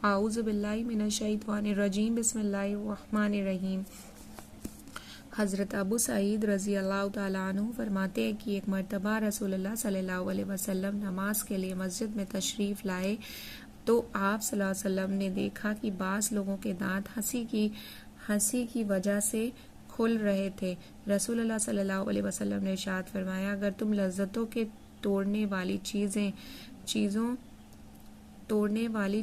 اعوذ باللہ من الشیطان الرجیم بسم اللہ الرحمن الرحیم۔ حضرت ابو سعید رضی اللہ تعالیٰ عنہ فرماتے ہیں کہ ایک مرتبہ رسول اللہ صلی اللہ علیہ وسلم نماز کے لیے مسجد میں تشریف لائے تو آپ صلی اللہ علیہ وسلم نے دیکھا کہ بعض لوگوں کے دانت ہنسی کی وجہ سے کھل رہے تھے۔ رسول اللہ صلی اللہ علیہ وسلم نے ارشاد فرمایا، اگر تم لذتوں کے توڑنے والی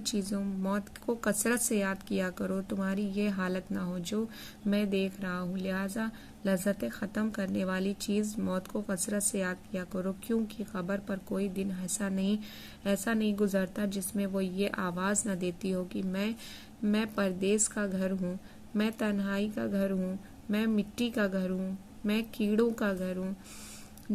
چیزوں موت کو کثرت سے یاد کیا کرو، تمہاری یہ حالت نہ ہو جو میں دیکھ رہا ہوں۔ لہٰذا لذتیں ختم کرنے والی چیز موت کو کثرت سے یاد کیا کرو، کیونکہ قبر پر کوئی دن ایسا نہیں گزرتا جس میں وہ یہ آواز نہ دیتی ہو کہ میں پردیس کا گھر ہوں، میں تنہائی کا گھر ہوں، میں مٹی کا گھر ہوں، میں کیڑوں کا گھر ہوں۔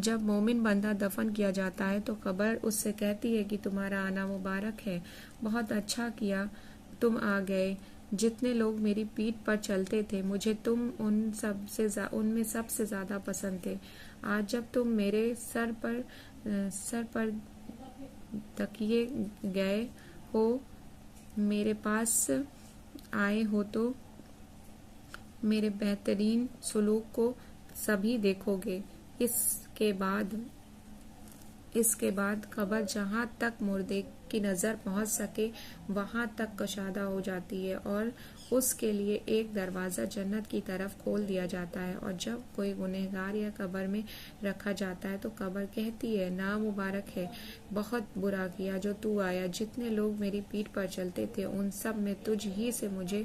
جب مومن بندہ دفن کیا جاتا ہے تو قبر اس سے کہتی ہے کہ تمہارا آنا مبارک ہے، بہت اچھا کیا تم آ گئے۔ جتنے لوگ میری پیٹھ پر چلتے تھے مجھے تم ان میں سب سے زیادہ پسند تھے۔ آج جب تم میرے سر پر تکیے گئے ہو، میرے پاس آئے ہو تو میرے بہترین سلوک کو سبھی دیکھو گے۔ اس کے بعد قبر جہاں تک مردے کی نظر پہنچ سکے وہاں تک کشادہ ہو جاتی ہے اور اس کے لیے ایک دروازہ جنت کی طرف کھول دیا جاتا ہے، اور جب کوئی گنہگار یا قبر میں رکھا جاتا ہے تو قبر کہتی ہے، نا مبارک ہے، بہت برا کیا جو تو آیا۔ جتنے لوگ میری پیٹھ پر چلتے تھے ان سب میں تجھ ہی سے مجھے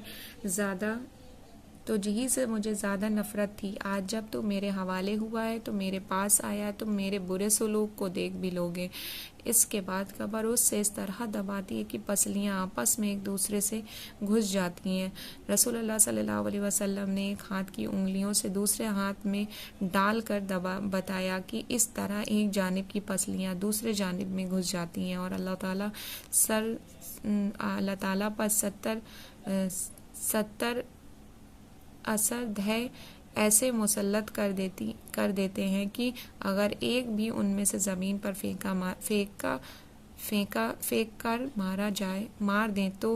زیادہ نفرت تھی۔ آج جب تو میرے حوالے ہوا ہے تو میرے پاس آیا تو میرے برے سلوک کو دیکھ بھی لوگے۔ اس کے بعد قبر اس سے اس طرح دباتی ہے کہ پسلیاں آپس میں ایک دوسرے سے گھس جاتی ہیں۔ رسول اللہ صلی اللہ علیہ وسلم نے ایک ہاتھ کی انگلیوں سے دوسرے ہاتھ میں ڈال کر بتایا کہ اس طرح ایک جانب کی پسلیاں دوسرے جانب میں گھس جاتی ہیں اور اللہ تعالیٰ پر 70 اثر دھے ایسے مسلط کر دیتے ہیں کہ اگر ایک بھی ان میں سے زمین پر پھینک کر مار دیں تو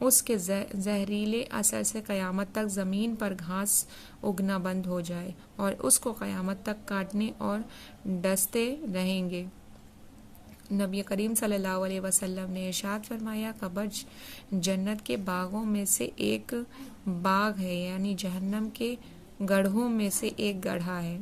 اس کے زہریلے اثر سے قیامت تک زمین پر گھاس اگنا بند ہو جائے اور اس کو قیامت تک کاٹنے اور ڈستے رہیں گے۔ نبی کریم صلی اللہ علیہ وسلم نے ارشاد فرمایا، قبر جنت کے باغوں میں سے ایک باغ ہے، یعنی جہنم کے گڑھوں میں سے ایک گڑھا ہے۔